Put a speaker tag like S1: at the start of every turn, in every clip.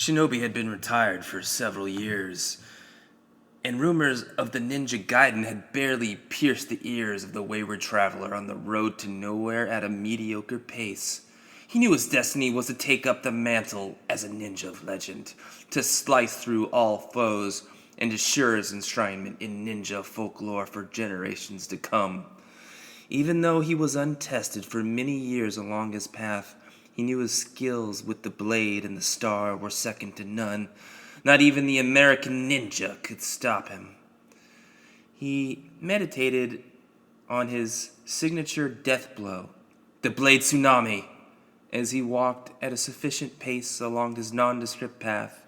S1: Shinobi had been retired for several years, and rumors of the Ninja Gaiden had barely pierced the ears of the wayward traveler on the road to nowhere at a mediocre pace. He knew his destiny was to take up the mantle as a ninja of legend, to slice through all foes, and assure his enshrinement in ninja folklore for generations to come. Even though he was untested for many years along his path, he knew his skills with the blade and the star were second to none. Not even the American ninja could stop him. He meditated on his signature death blow, the blade tsunami, as he walked at a sufficient pace along his nondescript path.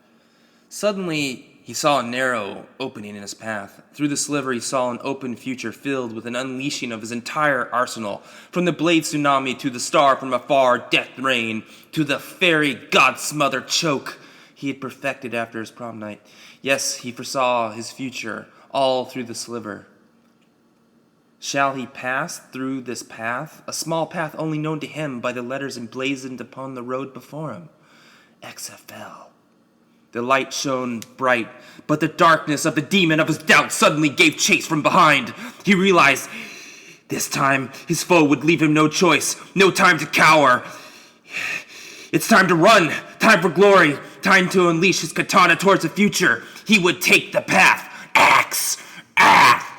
S1: Suddenly, he saw a narrow opening in his path. Through the sliver, he saw an open future filled with an unleashing of his entire arsenal. From the blade tsunami to the star from afar, death rain, to the fairy god-smother choke he had perfected after his prom night. Yes, he foresaw his future, all through the sliver. Shall he pass through this path, a small path only known to him by the letters emblazoned upon the road before him? XFL. The light shone bright, but the darkness of the demon of his doubt suddenly gave chase from behind. He realized this time his foe would leave him no choice, no time to cower. It's time to run, time for glory, time to unleash his katana towards the future. He would take the path. Axe! Ow!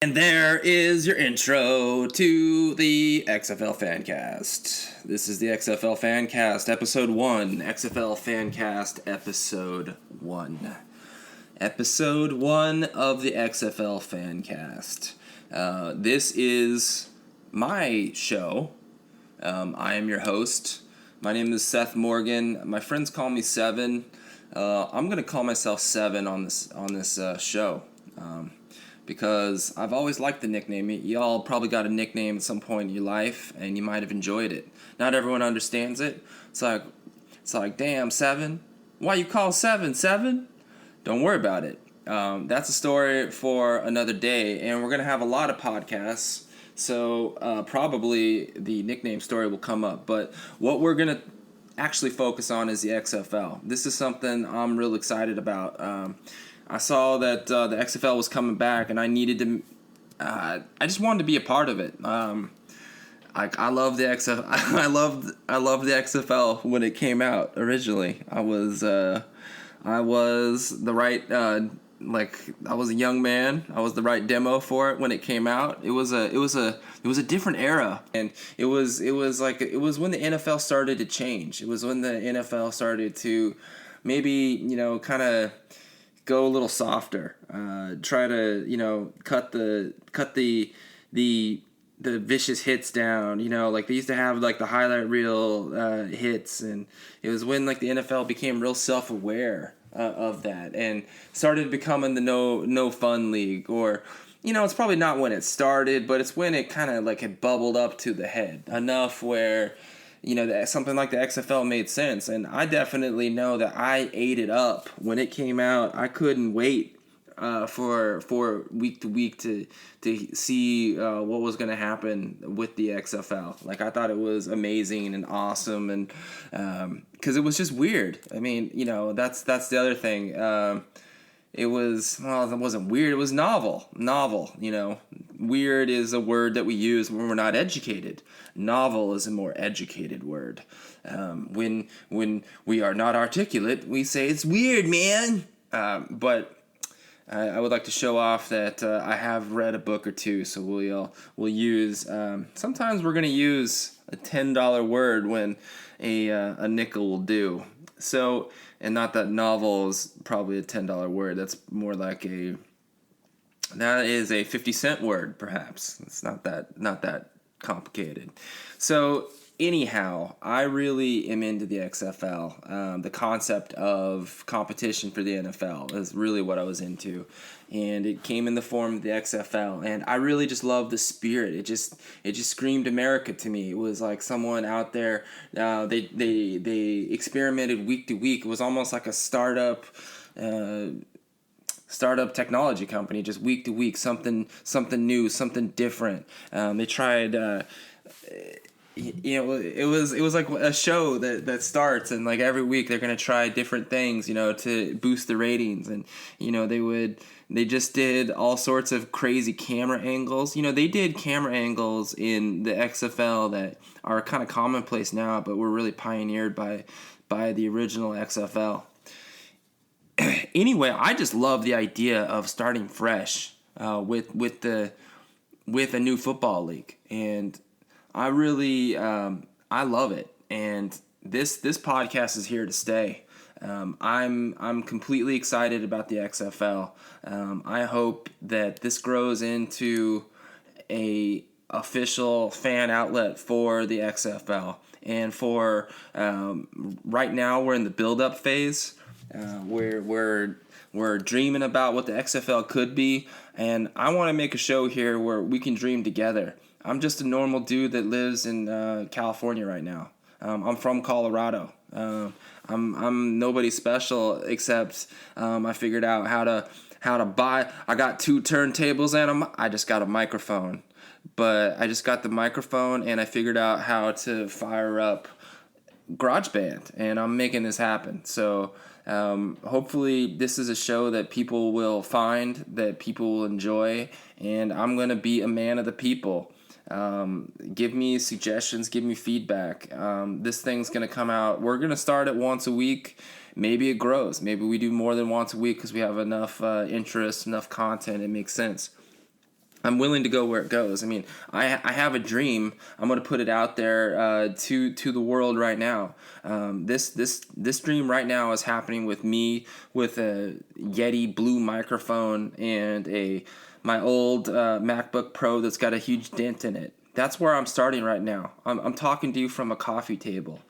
S1: And there is your intro to the XFL Fancast. This is the XFL Fancast, Episode 1. XFL Fancast, Episode 1. Episode 1 of the XFL Fancast. This is my show. I am your host. My name is Seth Morgan. My friends call me Seven. I'm going to call myself Seven on this show. Because I've always liked the nickname. Y'all probably got a nickname at some point in your life, and you might have enjoyed it. Not everyone understands it. It's like, damn, Seven? Why you call Seven? Don't worry about it. That's a story for another day, and we're going to have a lot of podcasts, so probably the nickname story will come up. But what we're going to actually focus on is the XFL. This is something I'm real excited about. I saw that the XFL was coming back, and I needed to. I just wanted to be a part of it. I love the XFL. I loved the XFL when it came out originally. I was the right I was a young man. I was the right demo for it when it came out. It was a different era, and it was when the NFL started to change. It was when the NFL started to maybe kind of go a little softer. Try to cut the vicious hits down. They used to have the highlight reel hits, and it was when the NFL became real self-aware of that and started becoming the no fun league. Or it's probably not when it started, but it's when it kind of had bubbled up to the head enough where something like the XFL made sense. And I definitely know that I ate it up when it came out. I couldn't wait for week to week to see what was going to happen with the XFL. I thought it was amazing and awesome, and because it was just weird. I mean, that's the other thing. It wasn't weird. It was novel. Weird is a word that we use when we're not educated. Novel is a more educated word. When we are not articulate, we say it's weird, man. But I would like to show off that I have read a book or two, so we'll use. Sometimes we're gonna use a $10 word when a nickel will do. So, and not that novel is probably a $10 word. That's more like that is a 50-cent word, perhaps. It's not that complicated. So anyhow, I really am into the XFL. The concept of competition for the NFL is really what I was into, and it came in the form of the XFL. And I really just love the spirit. It just screamed America to me. It was like someone out there. They experimented week to week. It was almost like a startup technology company, just week to week, something new, something different. They tried. It was like a show that starts, and like every week they're gonna try different things, to boost the ratings, and they just did all sorts of crazy camera angles. They did camera angles in the XFL that are kind of commonplace now, but were really pioneered by the original XFL. Anyway, I just love the idea of starting fresh with a new football league, and I really I love it. And this podcast is here to stay. I'm completely excited about the XFL. I hope that this grows into a official fan outlet for the XFL, and for right now we're in the build-up phase. We're dreaming about what the XFL could be, and I want to make a show here where we can dream together. I'm just a normal dude that lives in California right now. I'm from Colorado. I'm nobody special, except I figured out how to buy. I got 2 turntables and I just got a microphone, but I just got the microphone and I figured out how to fire up GarageBand, and I'm making this happen. So hopefully this is a show that people will find, that people will enjoy, and I'm going to be a man of the people. Give me suggestions, give me feedback. This thing's going to come out. We're going to start it once a week. Maybe it grows. Maybe we do more than once a week because we have enough interest, enough content. It makes sense. I'm willing to go where it goes. I mean, I have a dream. I'm going to put it out there to the world right now. This dream right now is happening with me with a Yeti blue microphone and my old MacBook Pro that's got a huge dent in it. That's where I'm starting right now. I'm talking to you from a coffee table,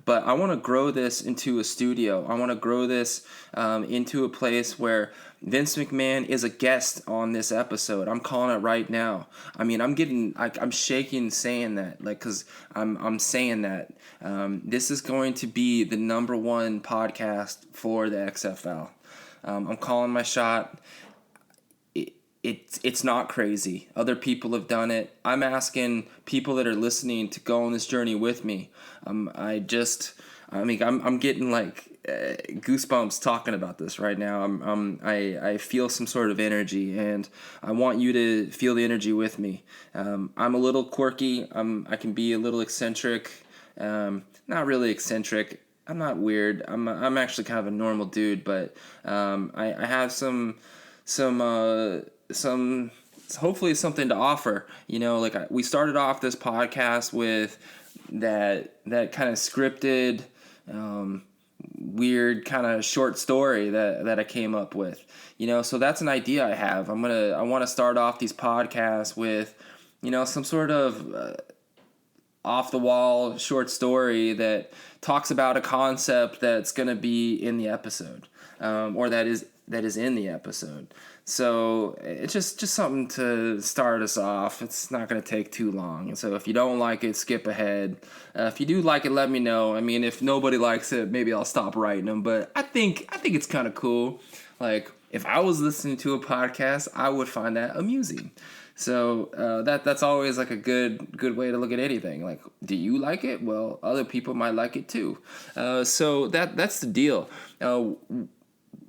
S1: but I want to grow this into a studio. I want to grow this into a place where Vince McMahon is a guest on this episode. I'm calling it right now. I mean, I'm shaking saying that, like, cause I'm saying that this is going to be the #1 podcast for the XFL. I'm calling my shot. It's not crazy. Other people have done it. I'm asking people that are listening to go on this journey with me. I'm getting like goosebumps talking about this right now. I feel some sort of energy, and I want you to feel the energy with me. I'm a little quirky. I can be a little eccentric. Not really eccentric. I'm not weird. I'm actually kind of a normal dude, but I have some hopefully something to offer. We started off this podcast with that kind of scripted weird kind of short story that I came up with, so that's an idea I have. I want to start off these podcasts with some sort of off the wall short story that talks about a concept that's going to be in the episode, or that is in the episode. So it's just something to start us off. It's not going to take too long. And so if you don't like it, skip ahead. If you do like it, let me know. I mean, if nobody likes it, maybe I'll stop writing them. But I think it's kind of cool. Like, if I was listening to a podcast, I would find that amusing. So that's always like a good way to look at anything. Like, do you like it? Well, other people might like it too. So that's the deal.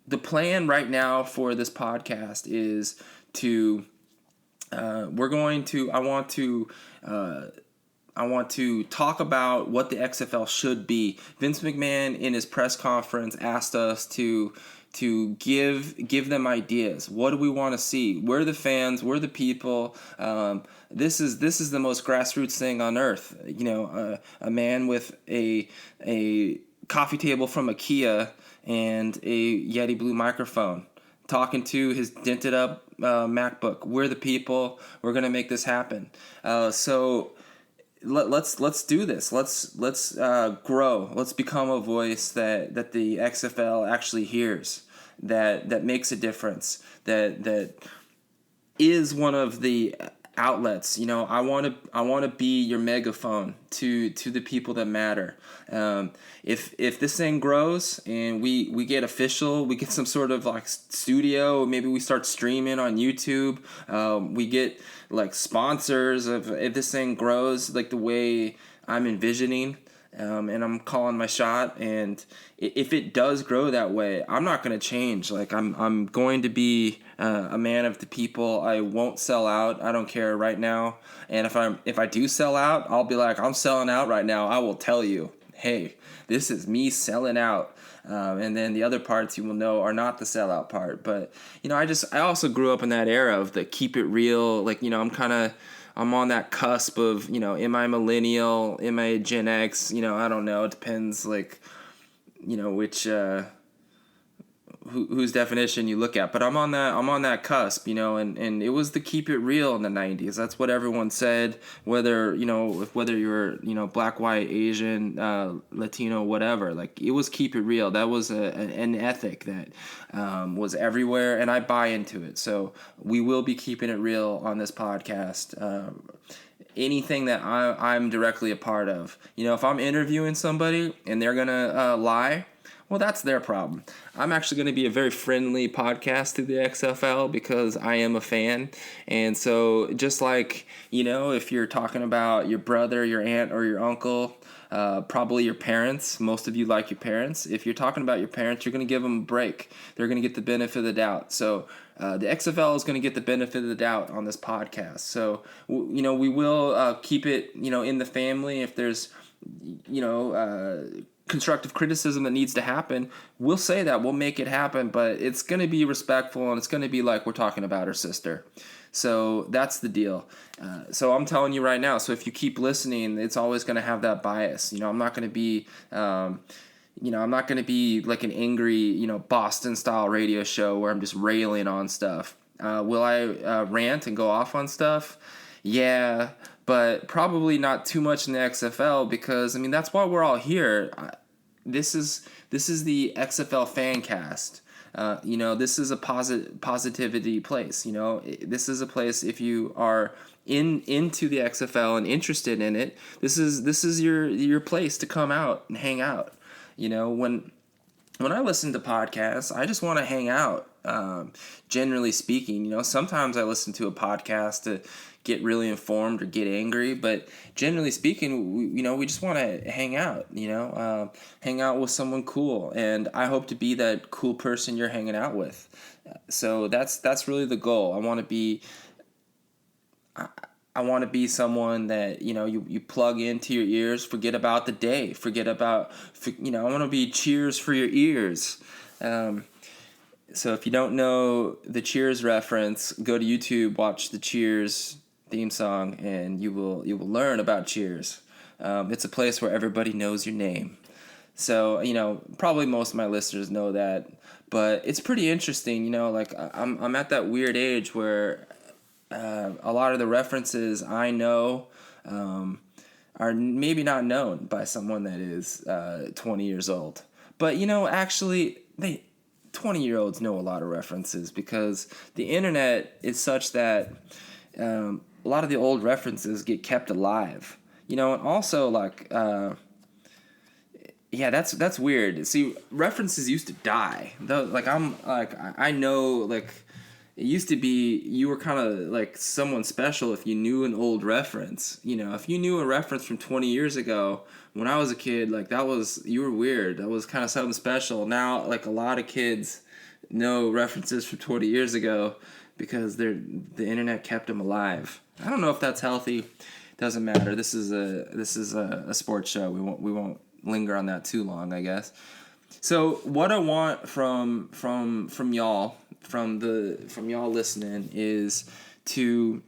S1: The plan right now for this podcast is to I want to talk about what the XFL should be. Vince McMahon in his press conference asked us to give them ideas. What do we want to see? We're the fans. We're the people. This is the most grassroots thing on earth. A man with a coffee table from IKEA and a Yeti Blue microphone, talking to his dented up MacBook. We're the people. We're gonna make this happen. So let's do this. Let's grow. Let's become a voice that the XFL actually hears. That makes a difference. That is one of the outlets. I want to be your megaphone to the people that matter. If this thing grows and we get official, we get some sort of like studio, maybe we start streaming on YouTube, we get like sponsors. If this thing grows like the way I'm envisioning, and I'm calling my shot, and if it does grow that way, I'm not going to change. Like I'm going to be a man of the people. I won't sell out. I don't care right now. And if I do sell out, I'll be like, I'm selling out right now. I will tell you, hey, this is me selling out. And then the other parts you will know are not the sellout part. But I also grew up in that era of the keep it real. Like I'm on that cusp of, am I millennial? Am I Gen X? I don't know. It depends, like, which, whose definition you look at. But I'm on that cusp, and it was the keep it real in the 90s. That's what everyone said, whether you're, black, white, Asian, Latino, whatever. Like, it was keep it real. That was an ethic that was everywhere, and I buy into it. So we will be keeping it real on this podcast. Anything that I'm directly a part of. If I'm interviewing somebody and they're going to lie, well, that's their problem. I'm actually going to be a very friendly podcast to the XFL because I am a fan. And so just like, if you're talking about your brother, your aunt, or your uncle, probably your parents, most of you like your parents. If you're talking about your parents, you're going to give them a break. They're going to get the benefit of the doubt. So the XFL is going to get the benefit of the doubt on this podcast. So, we will keep it, in the family. If there's, constructive criticism that needs to happen, we'll say that. We'll make it happen, but it's going to be respectful, and it's going to be like we're talking about our sister. So that's the deal. So I'm telling you right now, so if you keep listening, it's always going to have that bias. I'm not going to be... I'm not going to be like an angry, Boston-style radio show where I'm just railing on stuff. Will I rant and go off on stuff? Yeah, but probably not too much in the XFL because, that's why we're all here. This is the XFL Fancast. This is a positivity place. This is a place if you are into the XFL and interested in it. This is your place to come out and hang out. When I listen to podcasts, I just want to hang out. Generally speaking, sometimes I listen to a podcast to get really informed or get angry, but generally speaking, we just want to hang out. Hang out with someone cool, and I hope to be that cool person you're hanging out with. So that's really the goal. I want to be someone that, you plug into your ears, forget about the day, I want to be Cheers for your ears. So if you don't know the Cheers reference, go to YouTube, watch the Cheers theme song, and you will learn about Cheers. It's a place where everybody knows your name. So, probably most of my listeners know that, but it's pretty interesting, like I'm at that weird age where a lot of the references I know are maybe not known by someone that is 20 years old. But, actually, 20-year-olds know a lot of references because the internet is such that a lot of the old references get kept alive. And also, like, that's weird. See, references used to die. Though, like, I know, like, it used to be you were kind of like someone special if you knew an old reference. If you knew a reference from 20 years ago, when I was a kid, like you were weird. That was kind of something special. Now, like a lot of kids know references from 20 years ago because the internet kept them alive. I don't know if that's healthy. Doesn't matter. This is a sports show. We won't linger on that too long, I guess. So what I want from y'all, from y'all listening, is to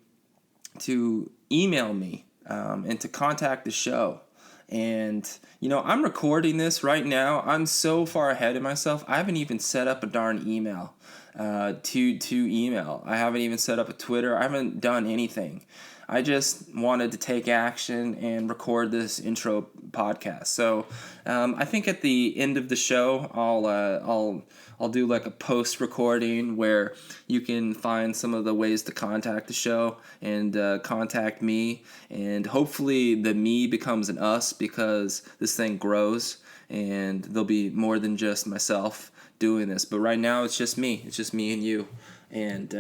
S1: email me and to contact the show. And I'm recording this right now. I'm so far ahead of myself. I haven't even set up a darn email to email. I haven't even set up a Twitter. I haven't done anything. I just wanted to take action and record this intro podcast. So I think at the end of the show, I'll do like a post recording where you can find some of the ways to contact the show and contact me, and hopefully the me becomes an us, because this thing grows and there'll be more than just myself doing this. But right now it's just me and you. And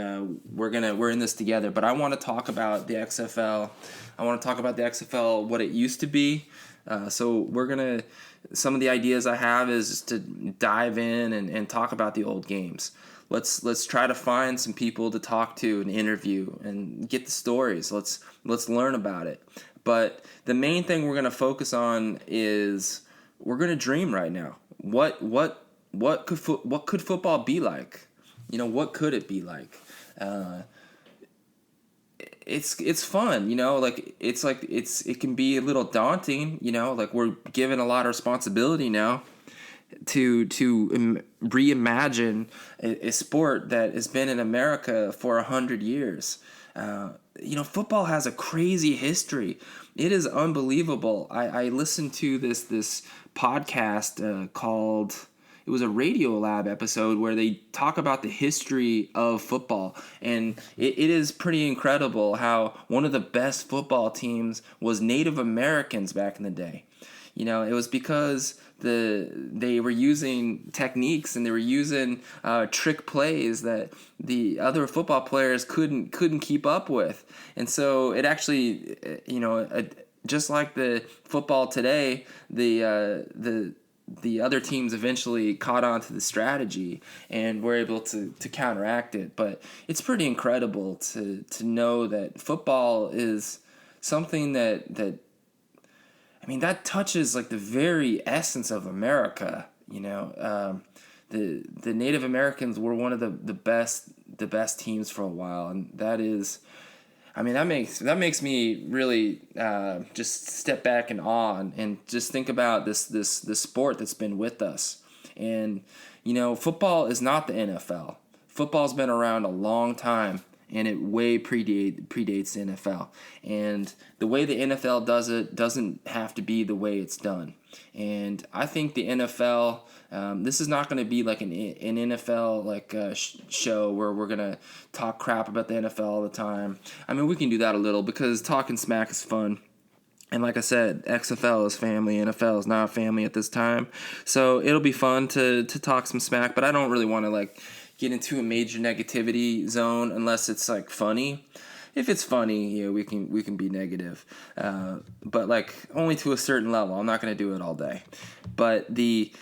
S1: we're in this together. But I want to talk about the XFL. I want to talk about the XFL, what it used to be. So some of the ideas I have is to dive in and talk about the old games. Let's try to find some people to talk to and interview and get the stories. Let's learn about it. But the main thing we're gonna focus on is we're gonna dream right now. What could football be like? What could it be like? It's fun, it can be a little daunting, like we're given a lot of responsibility now to reimagine a sport that has been in America for 100 years. Football has a crazy history. It is unbelievable. I listened to this podcast called. It was a Radio Lab episode where they talk about the history of football, and it is pretty incredible how one of the best football teams was Native Americans back in the day. It was because they were using techniques and they were using trick plays that the other football players couldn't keep up with, and so it actually, just like the football today, the other teams eventually caught on to the strategy and were able to counteract it. But it's pretty incredible to know that football is something that touches like the very essence of America. The Native Americans were one of the best teams for a while, and that makes me really just step back in awe and just think about this sport that's been with us. And football is not the NFL. Football's been around a long time, and it way predates the NFL. And the way the NFL does it doesn't have to be the way it's done. And I think the NFL, this is not going to be like an NFL show where we're going to talk crap about the NFL all the time. We can do that a little because talking smack is fun. And like I said, XFL is family, NFL is not family at this time. So it'll be fun to talk some smack, but I don't really want to get into a major negativity zone unless it's funny. If it's funny, we can be negative, but only to a certain level. I'm not going to do it all day. But the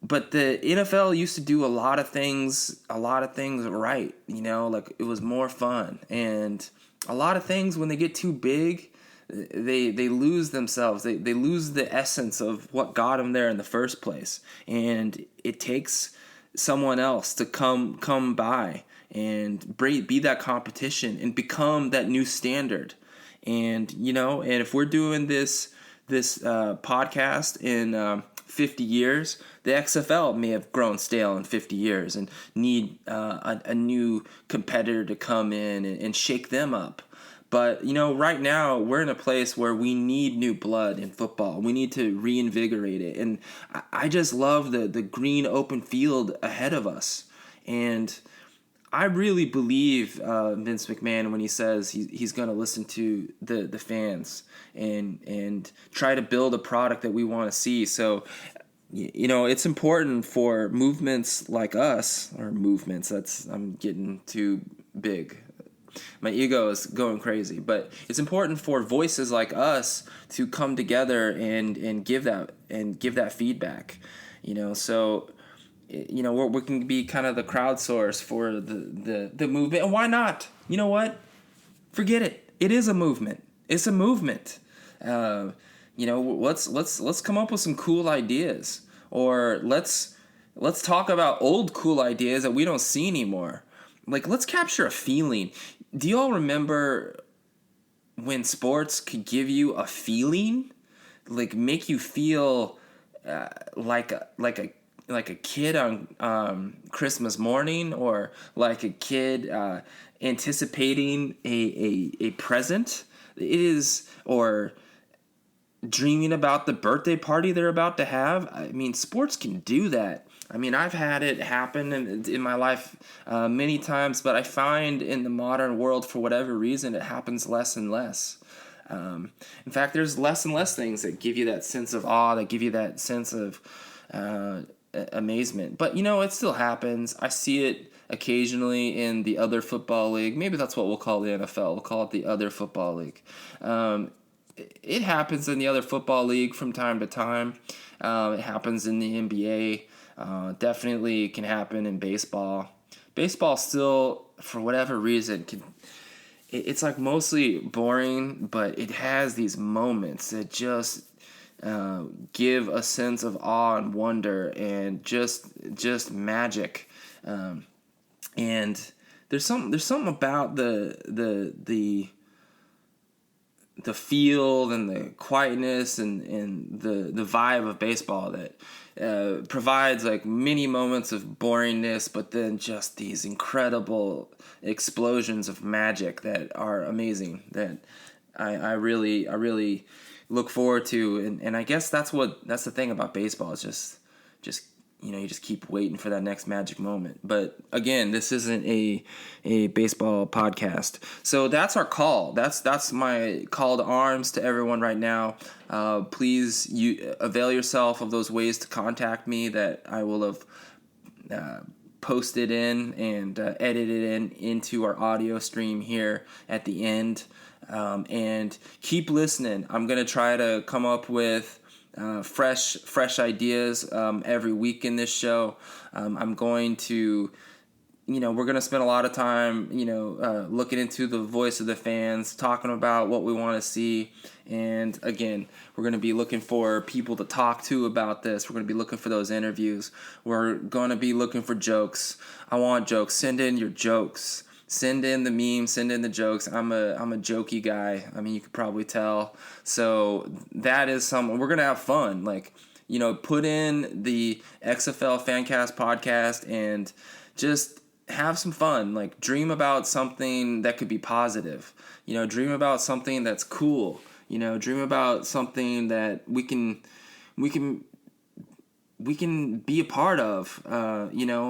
S1: NFL used to do a lot of things right. It was more fun, and a lot of things when they get too big, they lose themselves. They lose the essence of what got them there in the first place, and it takes someone else to come by and be that competition and become that new standard. And and if we're doing this podcast in 50 years, the XFL may have grown stale in 50 years and need a new competitor to come in and shake them up. But right now we're in a place where we need new blood in football. We need to reinvigorate it, and I just love the green open field ahead of us. And I really believe Vince McMahon when he says he's going to listen to the fans and try to build a product that we want to see. So, it's important for movements like us, or movements. I'm getting too big. My ego is going crazy, but it's important for voices like us to come together and give that feedback. So we can be kind of the crowd source for the movement. And why not? You know what? Forget it. It is a movement. It's a movement. Let's come up with some cool ideas. or let's talk about old cool ideas that we don't see anymore. Like, let's capture a feeling. Do you all remember when sports could give you a feeling, like make you feel like a kid on Christmas morning, or like a kid anticipating a present? It is, or dreaming about the birthday party they're about to have. I mean, sports can do that. I mean, I've had it happen in my life many times, but I find in the modern world, for whatever reason, it happens less and less. In fact, there's less and less things that give you that sense of awe, that give you that sense of amazement. But, it still happens. I see it occasionally in the other football league. Maybe that's what we'll call the NFL. We'll call it the other football league. It happens in the other football league from time to time. It happens in the NBA. Definitely can happen in baseball. Baseball still, for whatever reason, it's like mostly boring, but it has these moments that just give a sense of awe and wonder and just magic. And there's something about the feel and the quietness and the vibe of baseball that provides like many moments of boringness, but then just these incredible explosions of magic that are amazing, that I really look forward to. And I guess that's the thing about baseball, is just you just keep waiting for that next magic moment. But again, this isn't a baseball podcast. So that's our call. That's my call to arms to everyone right now. Please avail yourself of those ways to contact me that I will have posted in and edited into our audio stream here at the end. And keep listening. I'm going to try to come up with fresh ideas every week in this show. I'm going to, we're going to spend a lot of time, looking into the voice of the fans, talking about what we want to see. And again, we're going to be looking for people to talk to about this. We're going to be looking for those interviews. We're going to be looking for jokes. I want jokes. Send in your jokes. Send in the memes, send in the jokes. I'm a jokey guy. I mean, you could probably tell. So that is something. We're going to have fun. Like, put in the XFL Fancast podcast and just have some fun. Like, dream about something that could be positive. Dream about something that's cool. Dream about something that we can be a part of.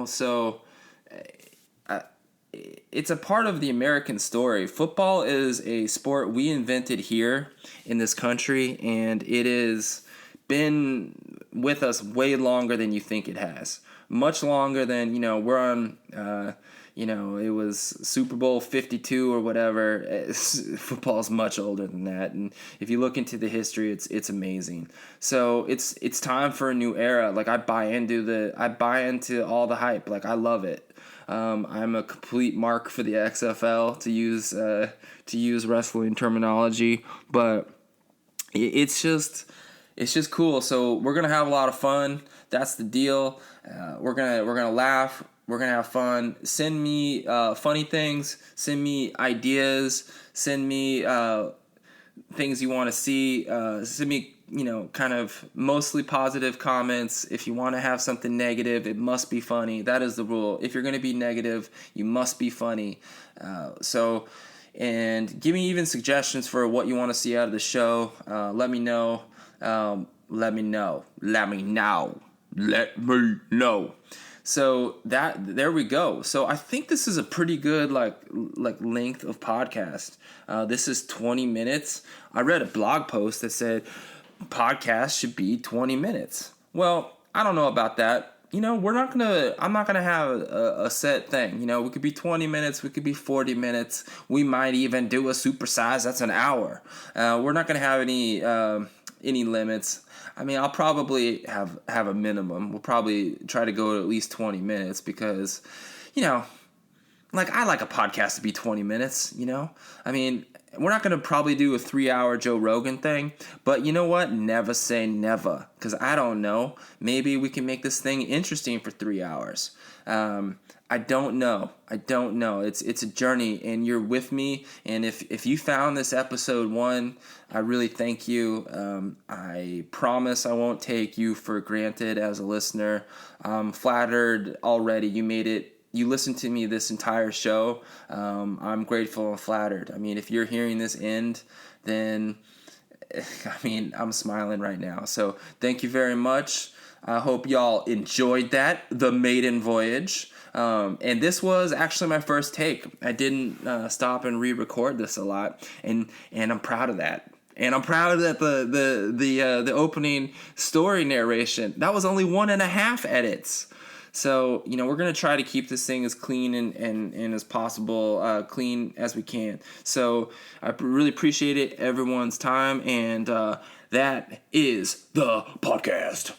S1: So it's a part of the American story. Football is a sport we invented here in this country, and it has been with us way longer than you think it has. Much longer than, we're on, it was Super Bowl 52 or whatever. Football is much older than that, and if you look into the history, it's amazing. So it's time for a new era. Like, I buy into all the hype. Like, I love it. I'm a complete mark for the XFL, to use wrestling terminology, but it's just cool. So we're gonna have a lot of fun. That's the deal. We're gonna laugh. We're gonna have fun. Send me funny things. Send me ideas. Send me things you want to see. Send me kind of mostly positive comments. If you want to have something negative, it must be funny. That is the rule. If you're going to be negative, you must be funny. And give me even suggestions for what you want to see out of the show. Let me know. Let me know. So there we go. So I think this is a pretty good like length of podcast. This is 20 minutes. I read a blog post that said podcast should be 20 minutes. Well, I don't know about that. I'm not gonna have a set thing. We could be 20 minutes, we could be 40 minutes. We might even do a supersize. That's an hour. We're not gonna have any limits. I mean, I'll probably have a minimum. We'll probably try to go to at least 20 minutes because, I like a podcast to be 20 minutes, I mean, we're not going to probably do a 3-hour Joe Rogan thing, but you know what? Never say never, because I don't know. Maybe we can make this thing interesting for 3 hours. I don't know. It's a journey, and you're with me. And if you found this episode 1, I really thank you. I promise I won't take you for granted as a listener. I'm flattered already. You made it. You listened to me this entire show. I'm grateful and flattered. I mean, if you're hearing this end, then I'm smiling right now. So thank you very much. I hope y'all enjoyed that, the maiden voyage. And this was actually my first take. I didn't stop and re-record this a lot, and I'm proud of that. And I'm proud that the opening story narration, that was only 1.5 edits. So, we're going to try to keep this thing as clean and as possible, clean as we can. So I really appreciate it, everyone's time, and that is the podcast.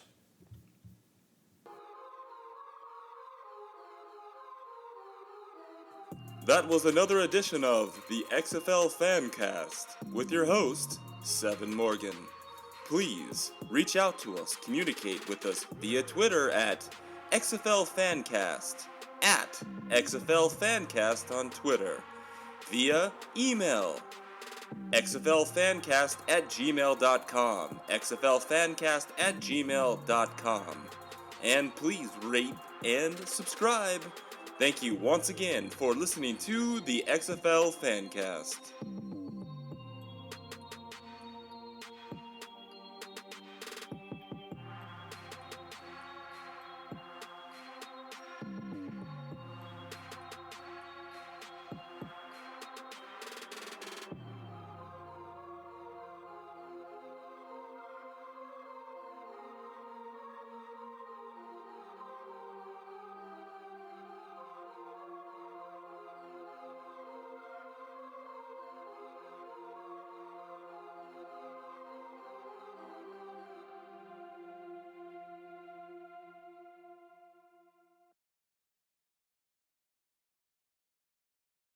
S2: That was another edition of the XFL Fancast with your host, Seven Morgan. Please reach out to us, communicate with us via Twitter at XFL Fancast, at XFL Fancast on Twitter, via email, xflfancast@gmail.com, xflfancast@gmail.com, and please rate and subscribe. Thank you once again for listening to the XFL Fancast.